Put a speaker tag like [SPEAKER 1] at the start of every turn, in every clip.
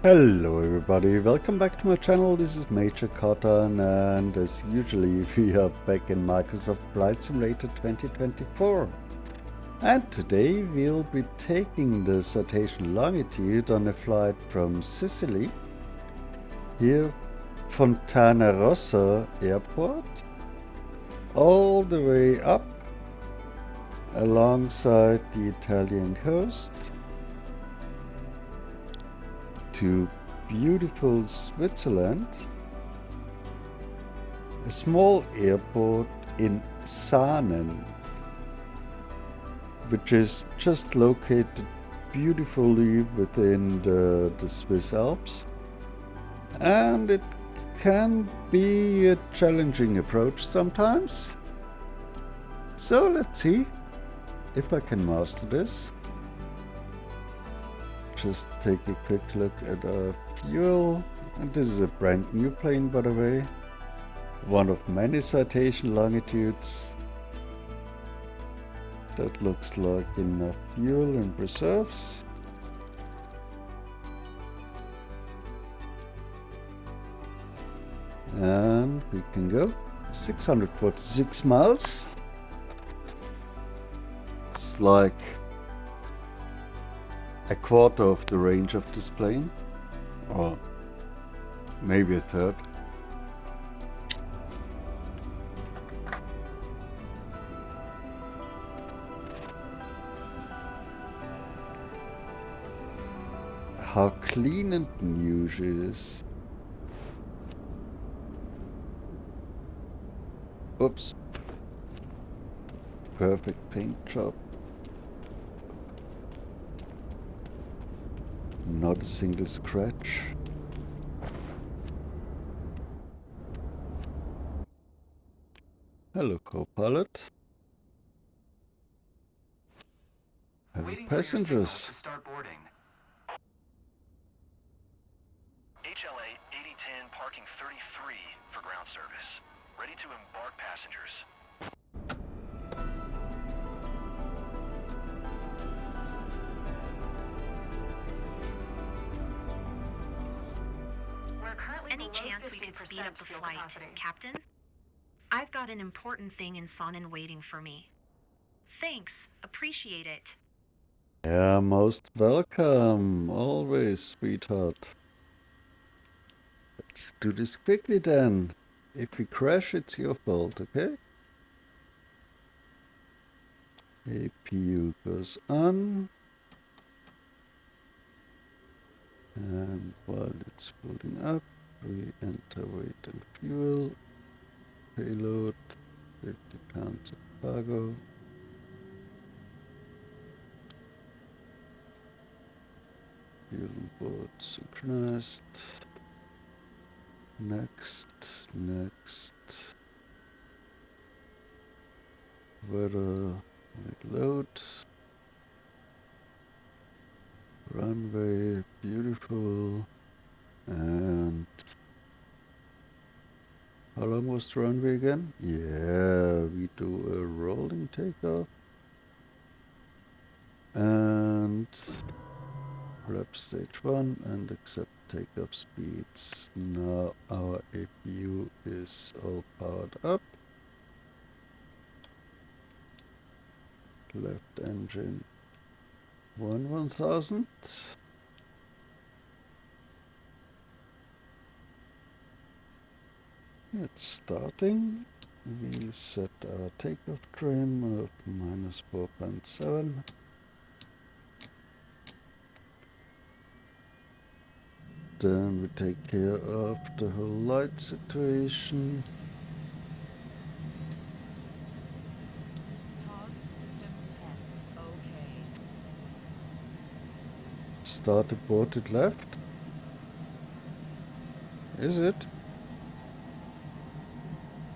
[SPEAKER 1] Hello everybody, welcome back to my channel. This is Major Cotton, and as usually we are back in Microsoft Flight Simulator 2024. And today we'll be taking the Citation Longitude on a flight from Sicily, here Fontana Rossa Airport, all the way up alongside the Italian coast to beautiful Switzerland, a small airport in Saanen, which is just located beautifully within the Swiss Alps, and it can be a challenging approach sometimes. So let's see if I can master this. Just take a quick look at our fuel, and this is a brand new plane, by the way, one of many Citation Longitudes that looks like enough fuel and reserves. And we can go 646 miles. It's like a quarter of the range of this plane, or maybe a third. How clean and new she is. Oops. Perfect paint job. Not a single scratch. Hello, co-pilot. Hello, passengers.
[SPEAKER 2] To start boarding. HLA 8010 parking 33 for ground service. Ready to embark passengers.
[SPEAKER 3] We're currently
[SPEAKER 4] Any
[SPEAKER 3] below
[SPEAKER 4] chance we could speed up
[SPEAKER 3] 50%
[SPEAKER 4] the
[SPEAKER 3] fuel
[SPEAKER 4] flight,
[SPEAKER 3] capacity.
[SPEAKER 4] Captain? I've got an important thing in Saanen waiting for me. Thanks, appreciate it.
[SPEAKER 1] Yeah, most welcome. Always, sweetheart. Let's do this quickly then. If we crash, it's your fault, okay? APU goes on. And while it's building up, we enter weight and fuel. Payload, 50 pounds of cargo. Fuel on board synchronized. Next. Weather, load. Runway, beautiful. And how long was the runway again? Yeah, we do a rolling takeoff. And flap stage 1 and accept takeoff speeds. Now our APU is all powered up. Left engine 1000. It's starting. We set our takeoff trim of -4.7. Then we take care of the whole light situation.
[SPEAKER 3] Pause system test. Okay.
[SPEAKER 1] Start aborted left. Is it?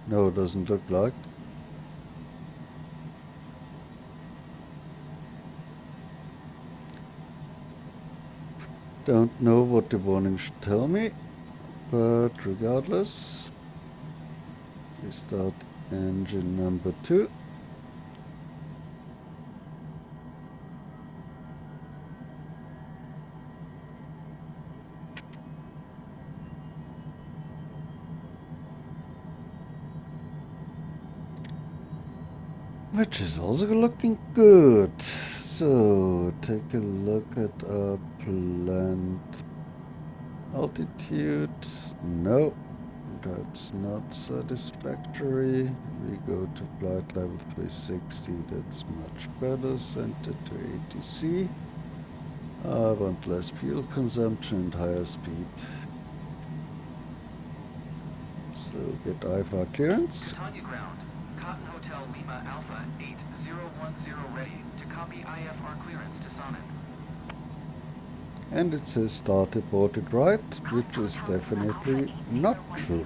[SPEAKER 1] No, it doesn't look like. Don't know what the warning should tell me, but regardless, we start engine number 2. which is also looking good. So take a look at our planned altitude. No, that's not satisfactory. We go to flight level 360, that's much better. Send it to ATC. I want less fuel consumption and higher speed. So get IFR clearance.
[SPEAKER 2] Catania ground. Cotton Hotel Lima Alpha 8010 ready to copy IFR clearance to Saanen.
[SPEAKER 1] And it says start aborted right, which is definitely not true.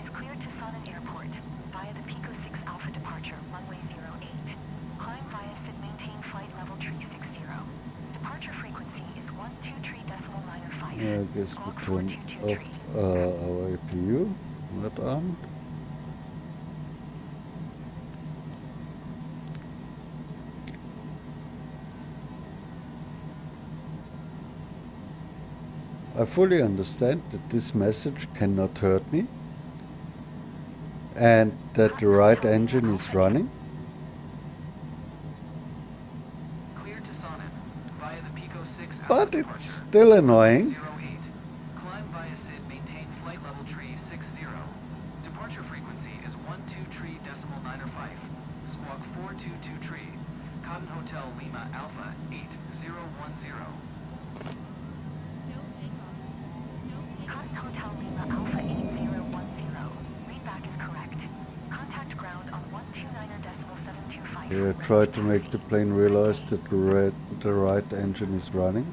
[SPEAKER 4] Is cleared to Saanen Airport via the Pico 6 Alpha departure, runway 08. Climb via SID maintain flight level tree 60. Departure frequency is 123.905.
[SPEAKER 1] I guess we turn off our APU, not on. I fully understand that this message cannot hurt me and that the right engine is running.
[SPEAKER 2] Cleared to Saanen via the Pico 6 Alpha
[SPEAKER 1] But
[SPEAKER 2] departure.
[SPEAKER 1] it's still annoying.
[SPEAKER 2] 08. Climb via SID maintain flight level tree 60. Departure frequency is 123.905. Squawk 422 tree. Cotton Hotel Lima Alpha 8010.
[SPEAKER 4] Cotton Hotel Lima Alpha 8010. Readback is correct. Contact ground on 129.725.
[SPEAKER 1] Yeah, try to make the plane realize that the right engine is running.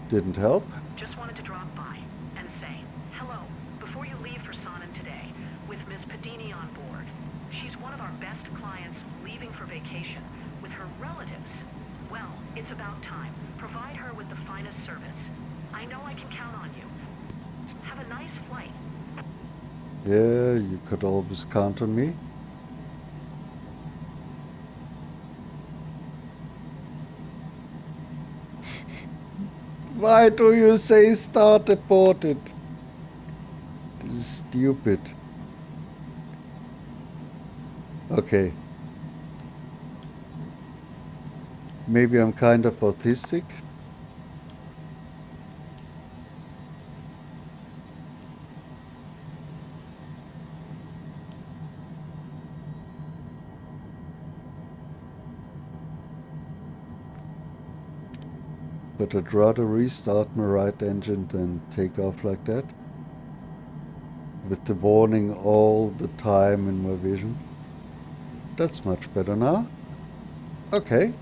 [SPEAKER 1] Didn't help.
[SPEAKER 5] Just wanted to drop by and say hello before you leave for Saanen today with Ms. Padini on board. She's one of our best clients leaving for vacation with her relatives. Well, it's about time. Provide her with the finest service. I know I can count on you. Have a nice flight.
[SPEAKER 1] Yeah, you could always count on me. Why do you say start aborted? This is stupid. Okay. Maybe I'm kind of autistic. But I'd rather restart my right engine than take off like that. With the warning all the time in my vision. That's much better now. Okay.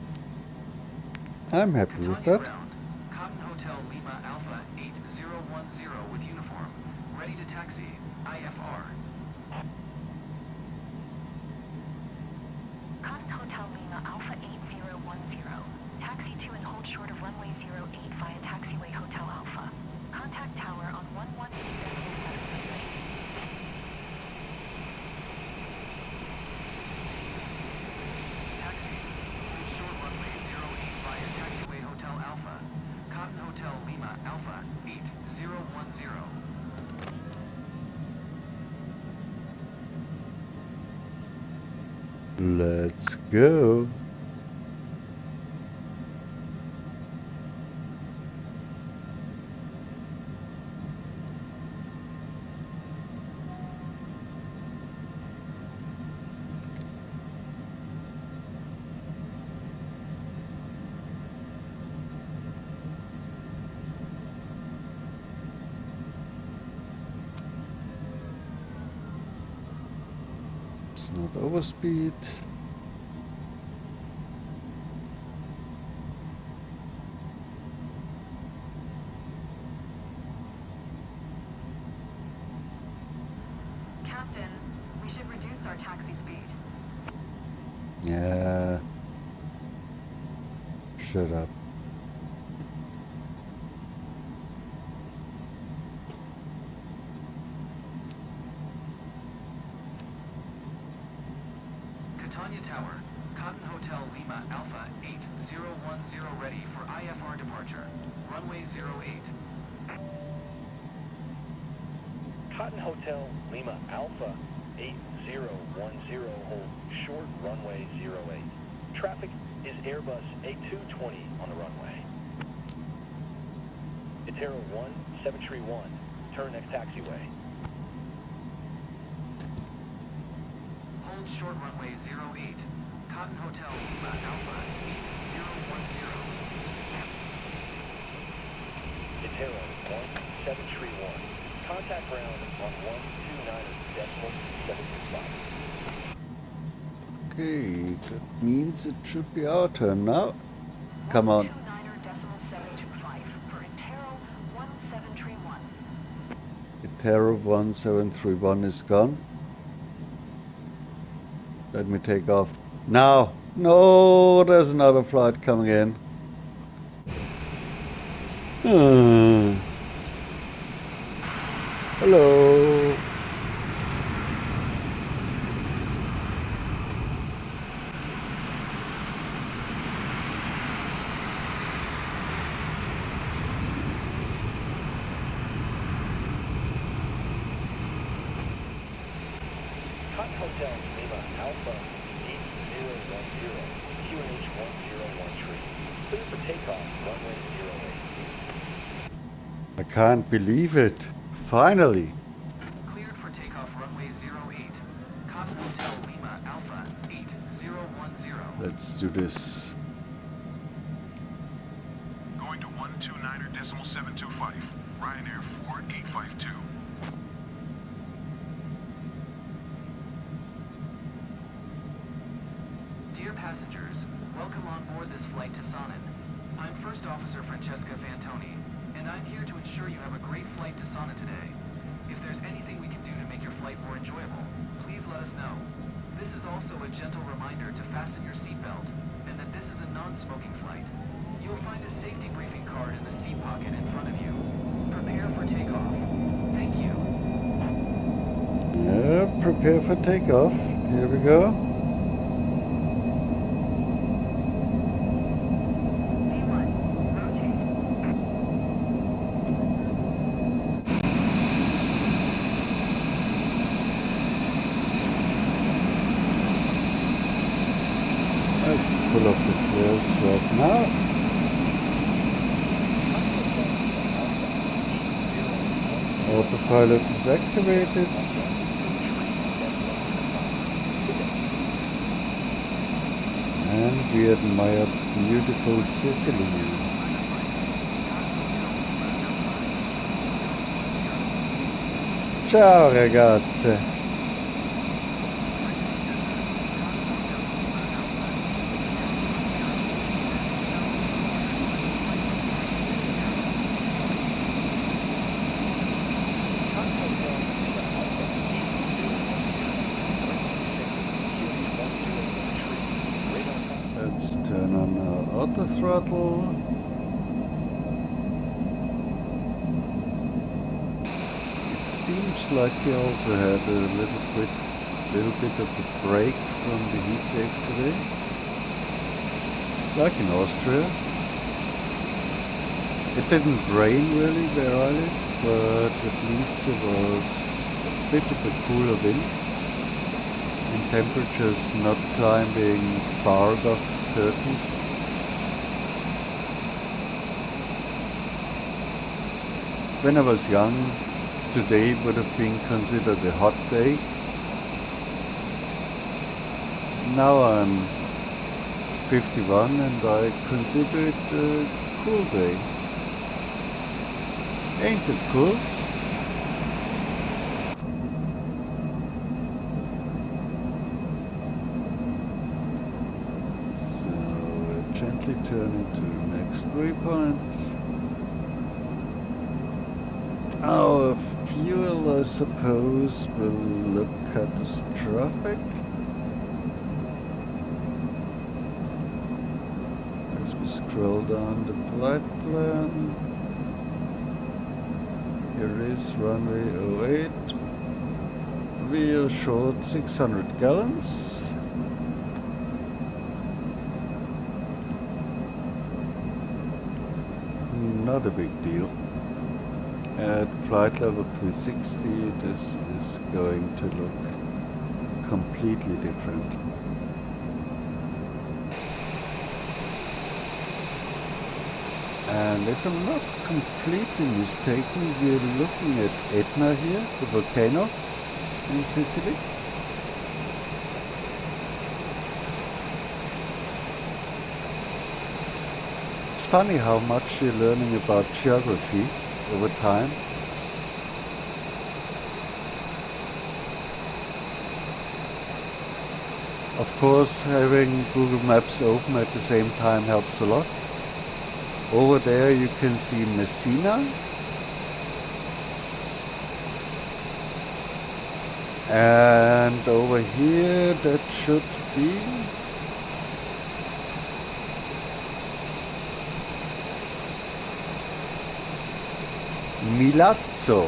[SPEAKER 1] I'm happy with
[SPEAKER 2] Catania
[SPEAKER 1] that.
[SPEAKER 2] ground. Cotton Hotel Lima Alpha 8010 with uniform. Ready to taxi. IFR.
[SPEAKER 4] Cotton Hotel Lima Alpha 8010. Taxi to and hold short of runway 08 via taxiway Hotel Alpha. Contact tower on 112.7.
[SPEAKER 2] Taxi. Hold short runway 08 via taxiway Hotel Alpha. Cotton Hotel Lima Alpha 8010.
[SPEAKER 1] Let's go. It's not overspeed.
[SPEAKER 3] Captain, we should reduce our taxi speed.
[SPEAKER 1] Yeah. Shut up.
[SPEAKER 2] Catania Tower. Cotton Hotel Lima Alpha 8010 ready for IFR departure. Runway 08.
[SPEAKER 6] Cotton Hotel Lima Alpha 8010, hold short runway 08. Traffic is Airbus A220 on the runway. Itero 1731, turn next taxiway.
[SPEAKER 2] Hold short runway 08. Cotton Hotel Lima Alpha 8010.
[SPEAKER 6] Itero 1731, contact ground on 129.765.
[SPEAKER 1] Okay, that means it should be our turn now. Come on.
[SPEAKER 5] 129.725 for Itero 1731.
[SPEAKER 1] Itero 1731 is gone. Let me take off. Now! No, there's another flight coming in. Hello.
[SPEAKER 6] Cotton Hotel Lima Alpha 8010, QNH 101 clear for takeoff, runway 08.
[SPEAKER 1] I can't believe it. Finally.
[SPEAKER 2] Cleared for takeoff runway 08. Cotton Hotel Lima Alpha 8010.
[SPEAKER 1] Let's do this.
[SPEAKER 7] Going to 129.725, Ryanair 4852.
[SPEAKER 2] Dear passengers, welcome on board this flight to Saanen. I'm First Officer Francesca Fantoni, and I'm here to ensure you have a great flight to Saanen today. If there's anything we can do to make your flight more enjoyable, please let us know. This is also a gentle reminder to fasten your seatbelt, and that this is a non-smoking flight. You'll find a safety briefing card in the seat pocket in front of you. Prepare for takeoff. Thank you.
[SPEAKER 1] Yeah, prepare for takeoff. Here we go.
[SPEAKER 3] V1, rotate.
[SPEAKER 1] Let's pull off the flares right now. Autopilot is activated. And we admire beautiful Sicily. Ciao ragazze. Let's turn on our auto throttle. It seems like we also had a little bit of a break from the heat wave today, like in Austria. It didn't rain really where I live, but at least there was a bit of a cooler wind and temperatures not climbing far above 30s. When I was young, today would have been considered a hot day. Now I'm 51 and I consider it a cool day. Ain't it cool? So gently turn into the next waypoint. Our fuel, I suppose, will look catastrophic. As we scroll down the flight plan, here is runway 08. We are short 600 gallons. Not a big deal. At flight level 360, this is going to look completely different. And if I'm not completely mistaken, we're looking at Etna here, the volcano in Sicily. It's funny how much you're learning about geography over time. Of course, having Google Maps open at the same time helps a lot. Over there you can see Messina. And over here that should be Milazzo,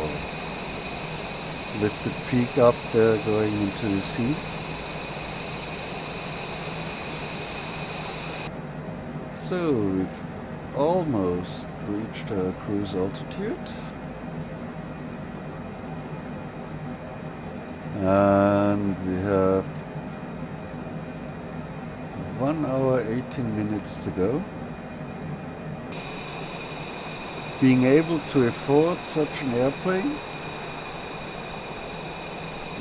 [SPEAKER 1] with the peak up there going into the sea. So we've almost reached our cruise altitude. And we have 1 hour 18 minutes to go. Being able to afford such an airplane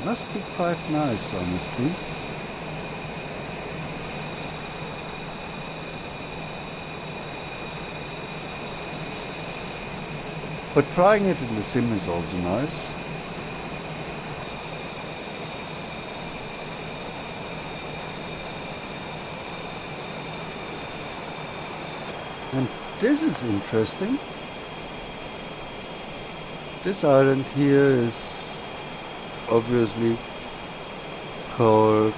[SPEAKER 1] must be quite nice, honestly. But trying it in the sim is also nice. And this is interesting. This island here is obviously called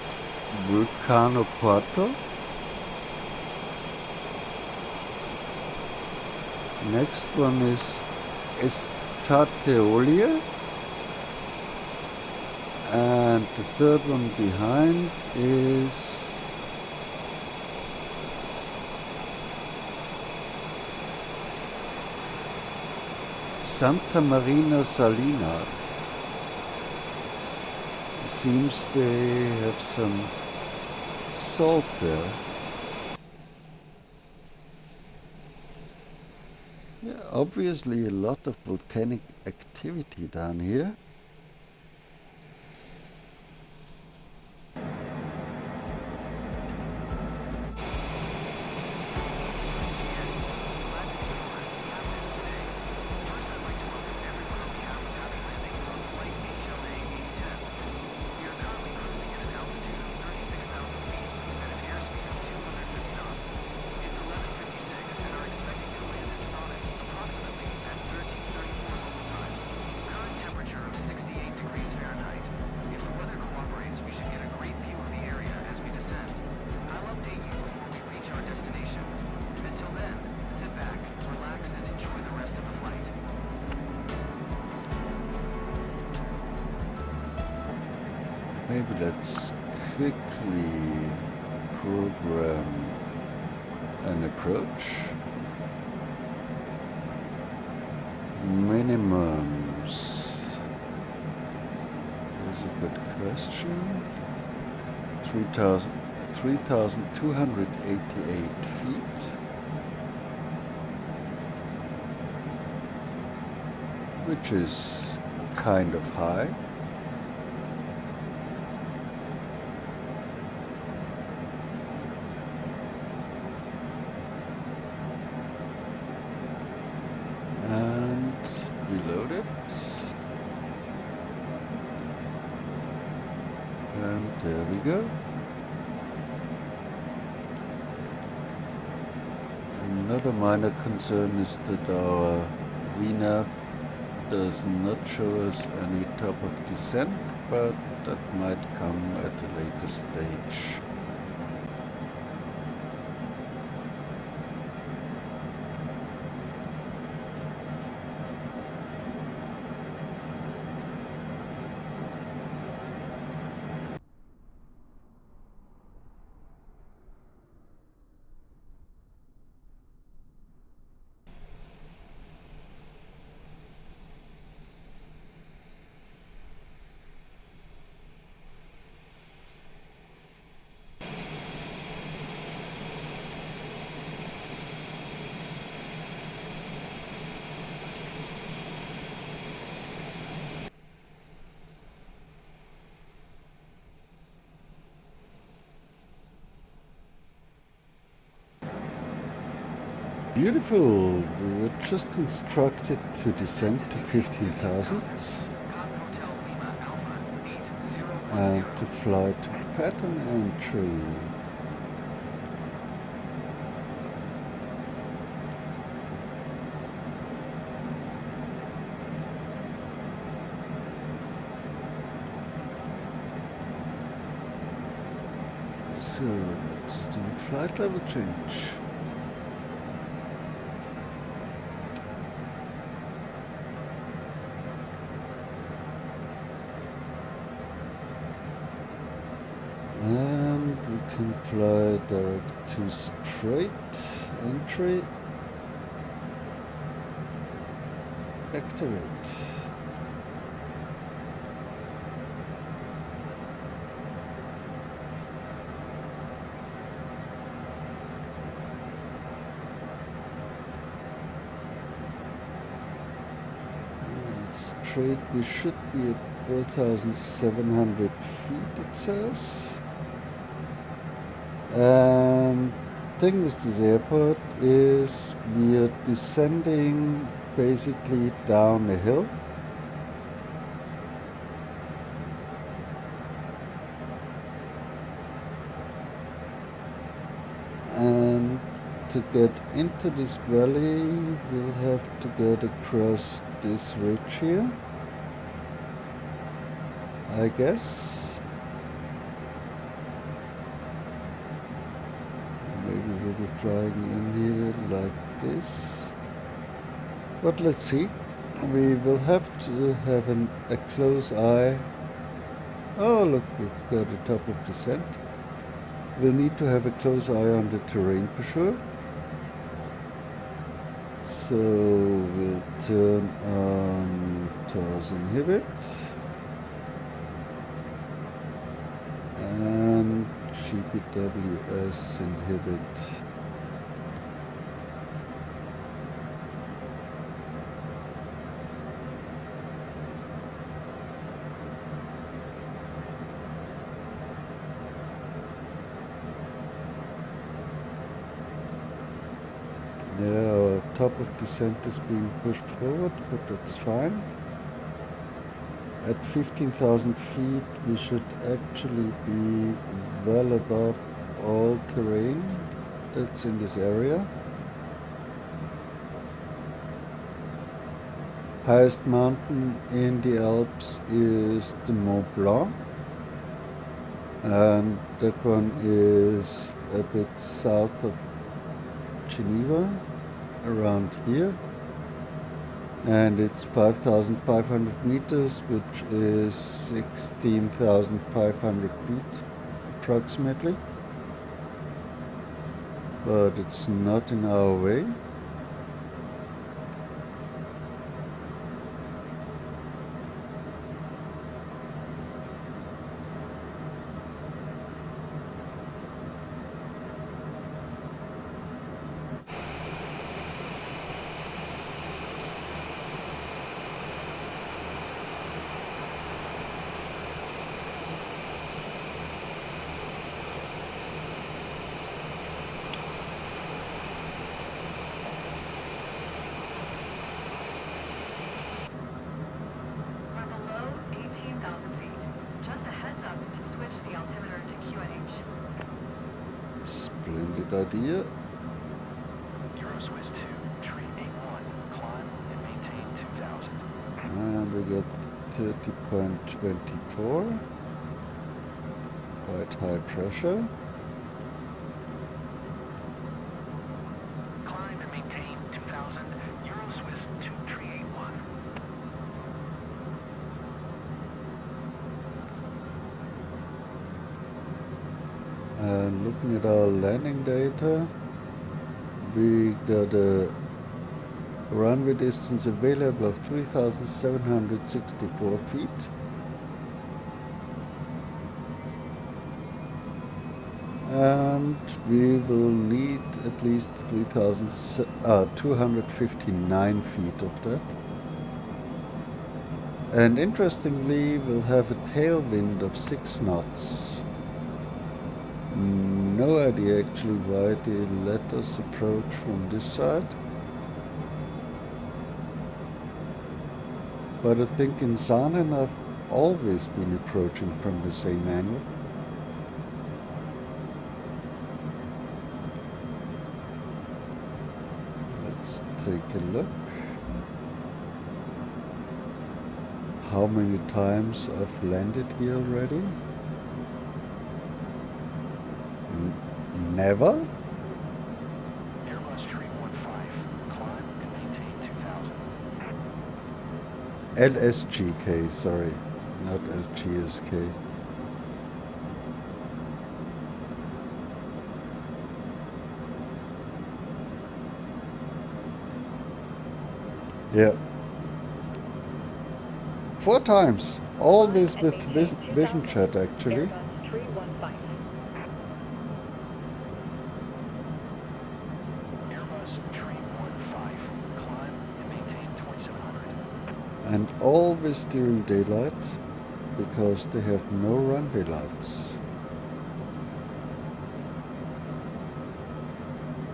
[SPEAKER 1] Vulcano Porto. Next one is Estate, and the third one behind is Santa Marina Salina. It seems they have some salt there. Yeah, obviously a lot of volcanic activity down here. Maybe let's quickly program an approach. Minimums. Here's a good question. 3,288 feet. Which is kind of high. Reload it, and there we go. Another minor concern is that our VNAV does not show us any top of descent, but that might come at a later stage. Beautiful. We were just instructed to descend to 15,000
[SPEAKER 2] Cotton Hotel Lima Alpha 8010.
[SPEAKER 1] and to fly to pattern entry. So let's do flight level change. And we can fly direct to straight entry. Activate. Straight, we should be at 4,700 feet, it says. And the thing with this airport is we are descending basically down a hill. And to get into this valley, we'll have to get across this ridge here, I guess. Maybe we'll be flying in here like this. But let's see. We will have to have a close eye. Oh, look, we've got a top of descent. We'll need to have a close eye on the terrain for sure. So we'll turn on TOS inhibit and GPWS inhibit. Yeah, our top of descent is being pushed forward, but that's fine. At 15,000 feet, we should actually be well above all terrain that's in this area. Highest mountain in the Alps is the Mont Blanc, and that one is a bit south of Geneva, around here, and it's 5,500 meters, which is 16,500 feet approximately, but it's not in our way.
[SPEAKER 3] We're below 18,000 feet. Just a heads up to switch the altimeter to QNH.
[SPEAKER 1] Splendid idea.
[SPEAKER 6] Euroswiss 2, tree 81, climb and maintain 2,000.
[SPEAKER 1] And we got 30.24. Quite high pressure.
[SPEAKER 6] Climb and maintain 2,000, Euroswiss 2, tree 81.
[SPEAKER 1] And looking at our landing data, we got a runway distance available of 3,764 feet. And we will need at least 259 feet of that. And interestingly, we'll have a tailwind of 6 knots. No idea actually why they let us approach from this side. But I think in Saanen I've always been approaching from the same angle. Let's take a look. How many times I've landed here already? Never?
[SPEAKER 6] Airbus 315, climb and maintain 2000.
[SPEAKER 1] LSGK, sorry, not LGSK. Yeah. 4 times. Always with vision chat actually.
[SPEAKER 5] Airbus 315.
[SPEAKER 6] Airbus 315, climb and maintain 2700.
[SPEAKER 1] And always during daylight, because they have no runway lights.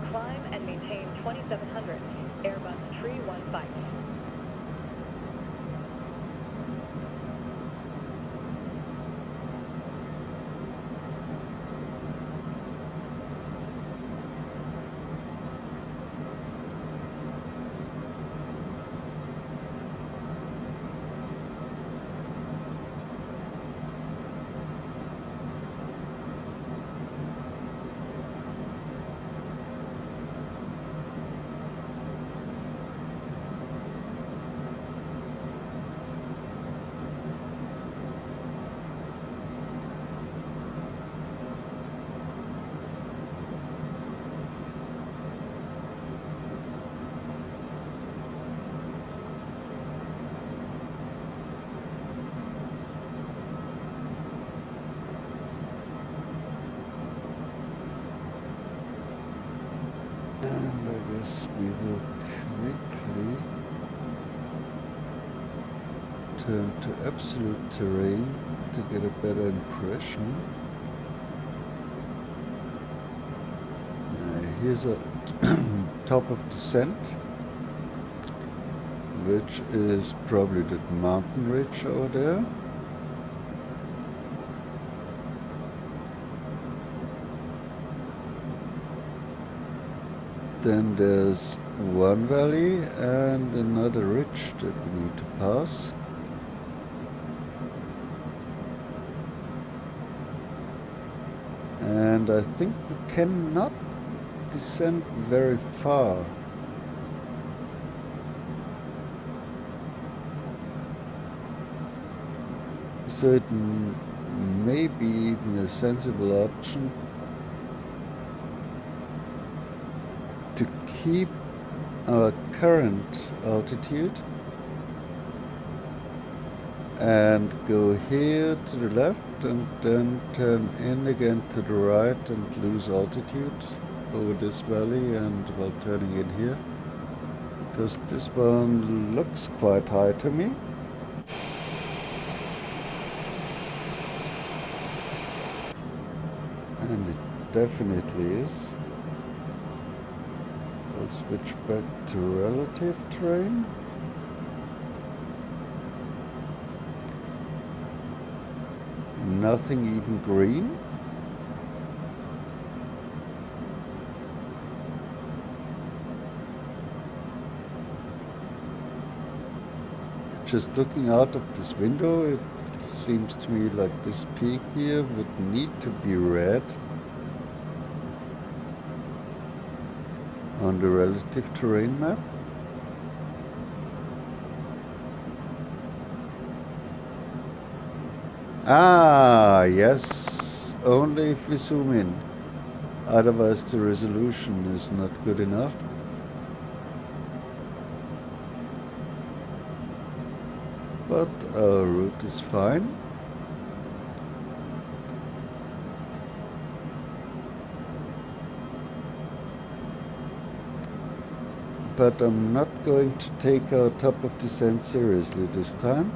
[SPEAKER 5] Climb and maintain 2700. Airbus 315.
[SPEAKER 1] And I guess we will quickly turn to absolute terrain to get a better impression. Here's a top of descent, which is probably the mountain ridge over there. Then there's one valley and another ridge that we need to pass. And I think we cannot descend very far. So it may be even a sensible option to keep our current altitude and go here to the left and then turn in again to the right and lose altitude over this valley and while turning in here, because this one looks quite high to me. And it definitely is. I'll switch back to relative terrain. Nothing even green. Just looking out of this window, it seems to me like this peak here would need to be red on the relative terrain map. Ah, yes, only if we zoom in. Otherwise the resolution is not good enough. But our route is fine. But I'm not going to take our top of descent seriously this time.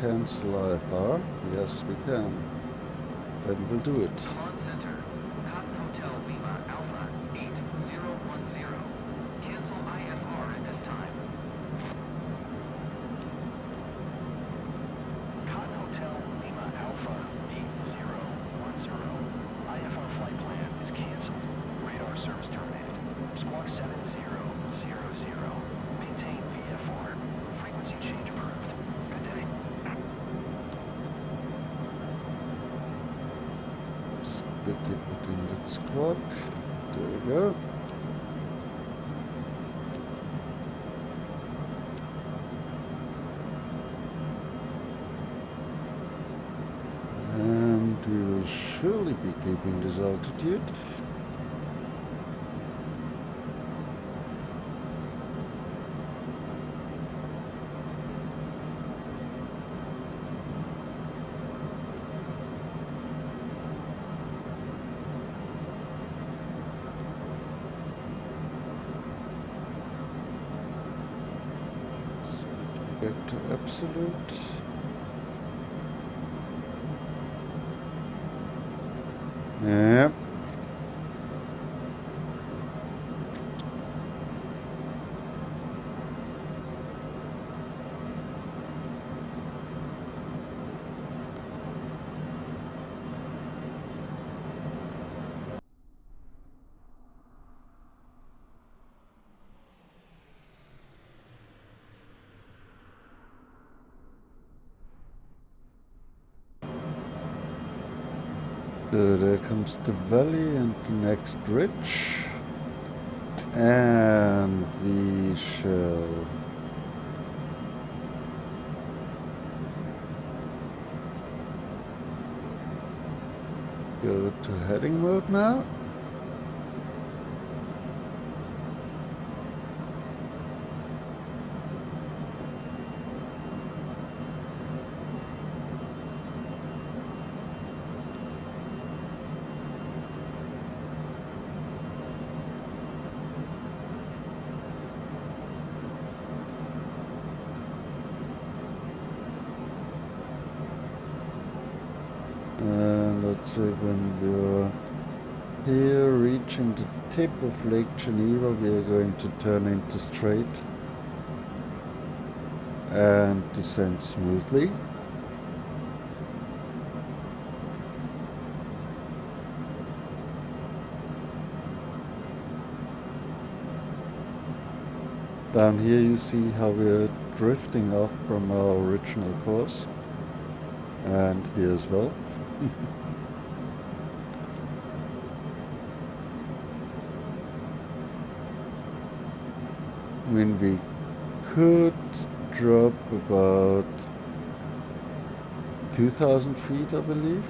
[SPEAKER 1] cancel IFR? Yes, we can. Then we'll do it.
[SPEAKER 2] Milan Center, Cotton Hotel Lima Alpha 8010. Cancel IFR at this time.
[SPEAKER 6] Cotton Hotel Lima Alpha 8010. IFR flight plan is canceled. Radar service terminated. Squawk 7000. Maintain VFR. Frequency change approved. Good day.
[SPEAKER 1] Quickly put in that squawk. There we go. And we will surely be keeping this altitude. Back to absolute. Yep. So there comes the valley and the next ridge, and we shall go to heading mode now. And let's say when we're here reaching the tip of Lake Geneva, we are going to turn into straight and descend smoothly. Down here you see how we're drifting off from our original course, and here as well. I mean, we could drop about 2,000 feet, I believe.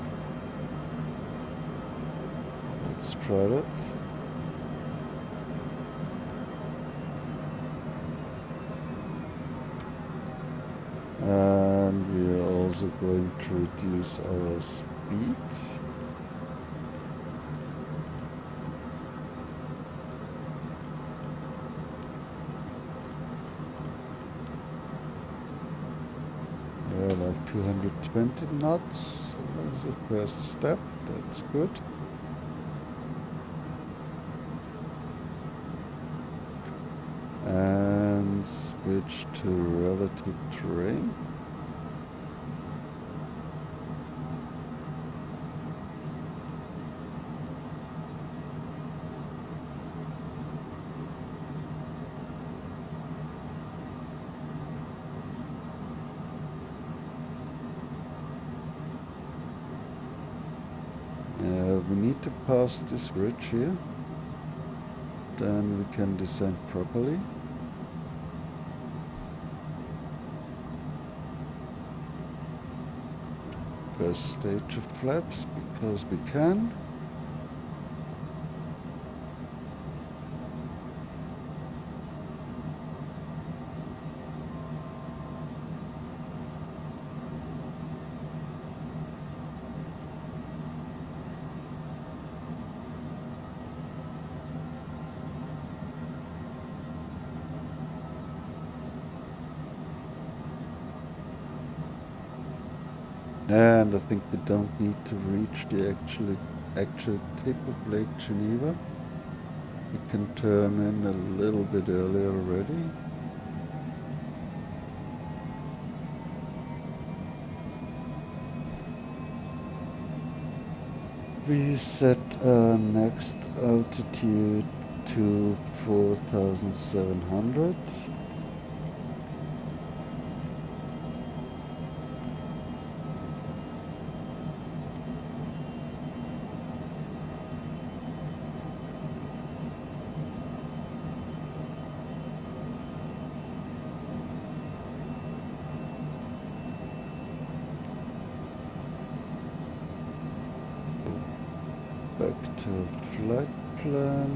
[SPEAKER 1] Let's try that. And we are also going to reduce our speed. Yeah, like 220 knots as a first step. That's good. And switch to relative terrain. We need to pass this ridge here, then we can descend properly. First stage of flaps, because we can. And I think we don't need to reach the actual tip of Lake Geneva. We can turn in a little bit earlier already. We set our next altitude to 4,700. Back to flight plan.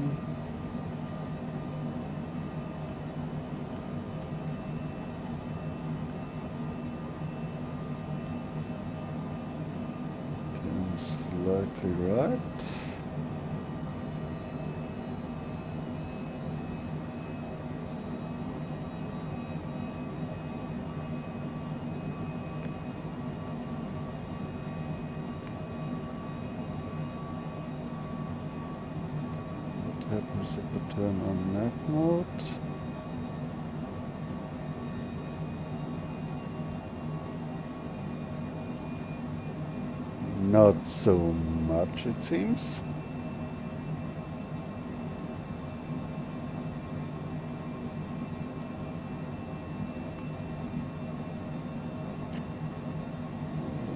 [SPEAKER 1] Turn slightly right. What happens if we turn on nav mode? Not so much, it seems.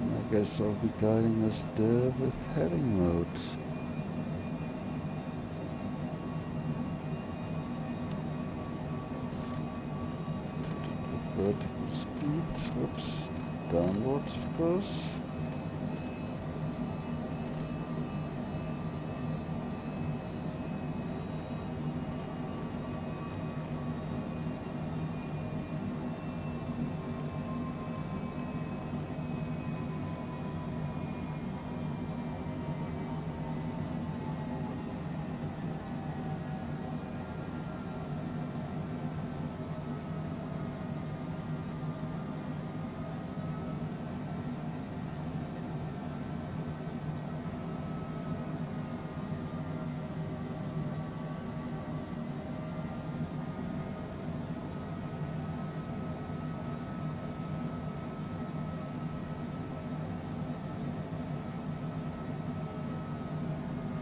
[SPEAKER 1] I guess I'll be guiding us there with heading mode. Vertical speed, whoops, downwards of course.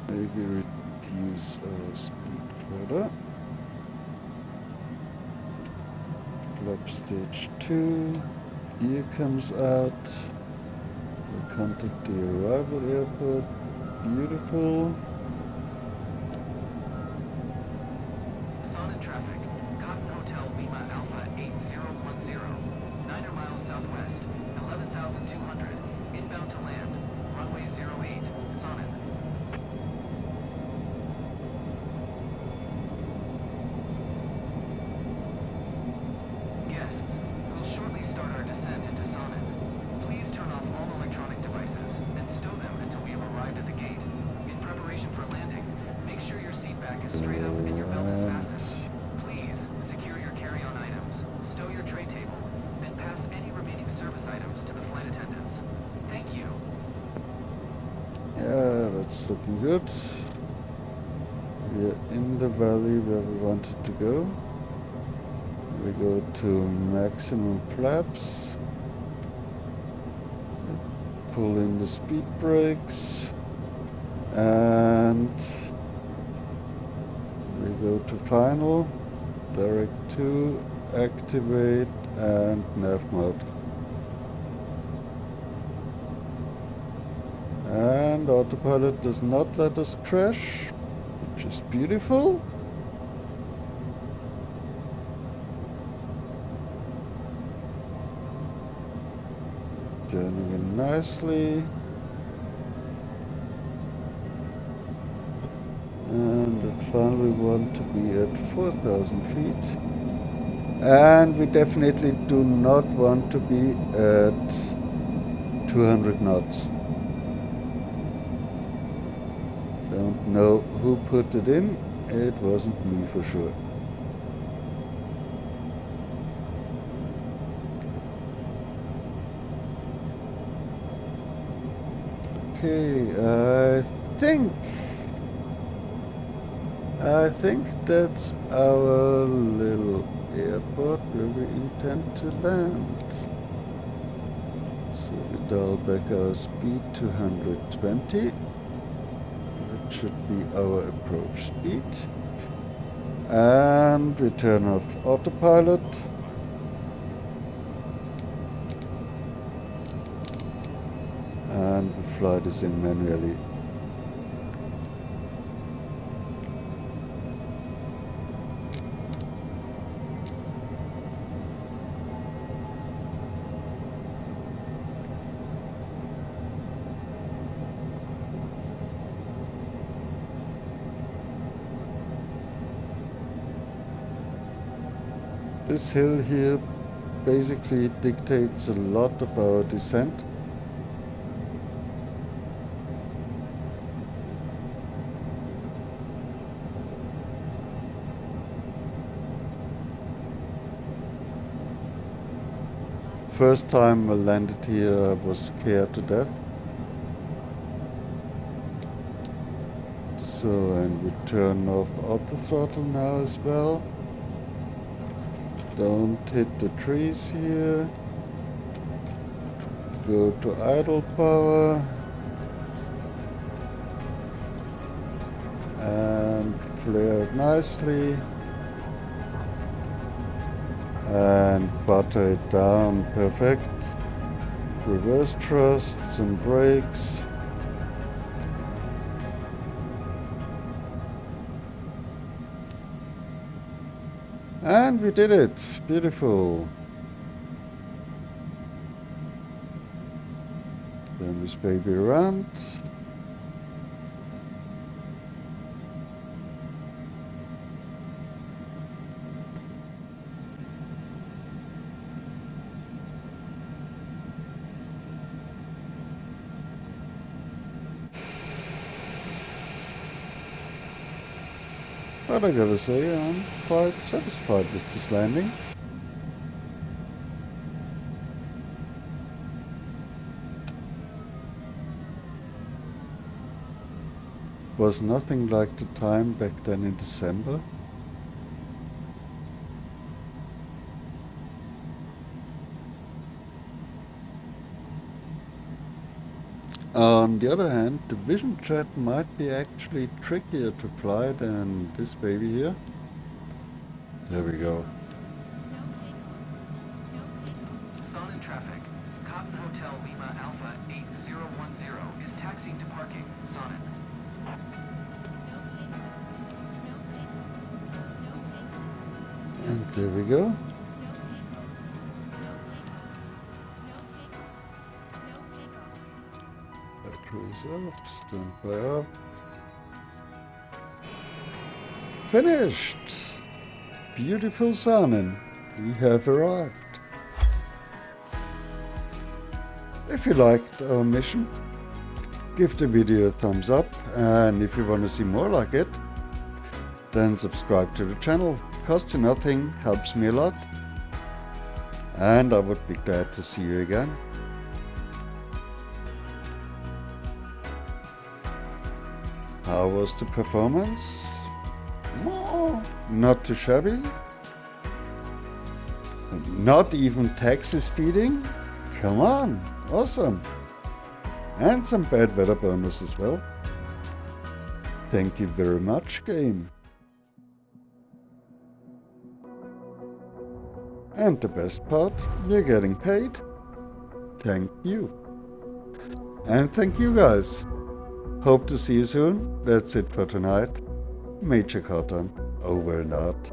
[SPEAKER 1] Maybe reduce our speed further. Flap stage 2. Gear comes out. We'll contact the arrival airport. Beautiful.
[SPEAKER 2] Saanen traffic. Cotton Hotel Lima Alpha 8010. 9 miles southwest. 11,200. Inbound to land. Runway 08. Saanen. Guests, we'll shortly start our descent into Saanen. Please turn off all electronic devices and stow them until we have arrived at the gate. In preparation for landing, make sure your seat back is straight up and your belt is fastened. Please secure your carry-on items, stow your tray table, and pass any remaining service items to the flight attendants. Thank you.
[SPEAKER 1] Yeah, that's looking good. We're in the valley where we wanted to go. We go to maximum flaps. Pull in the speed brakes. And we go to final. Direct 2, activate, and nav mode. And autopilot does not let us crash, which is beautiful. Turning in nicely. And at final we want to be at 4,000 feet. And we definitely do not want to be at 200 knots. Don't know who put it in. It wasn't me for sure. Okay, think I think that's our little airport where we intend to land. So we dial back our speed to 120. That should be our approach speed. And we turn off autopilot. And we fly this in manually. This hill here basically dictates a lot of our descent. First time I landed here I was scared to death. So, and we turn off auto throttle now as well. Don't hit the trees here. Go to idle power. And flare it nicely. And butter it down, perfect. Reverse thrusts and brakes. And we did it! Beautiful! Turn this baby around. But I gotta say, I'm quite satisfied with this landing. Was nothing like the time back then in December. On the other hand, the Vision Jet might be actually trickier to fly than this baby here. There we go.
[SPEAKER 2] Saanen traffic. Cotton Hotel Lima Alpha 8010 is taxiing to parking. Saanen.
[SPEAKER 1] And there we go. Batteries up, standby up. Finished! Beautiful Saanen, we have arrived. If you liked our mission, give the video a thumbs up, and if you want to see more like it, then subscribe to the channel. Costs you nothing, helps me a lot, and I would be glad to see you again. How was the performance? Oh, not too shabby. Not even taxi speeding? Come on, awesome. And some bad weather bonus as well. Thank you very much, game. And the best part, you're getting paid. Thank you. And thank you guys. Hope to see you soon. That's it for tonight. Major Cotton, over and out.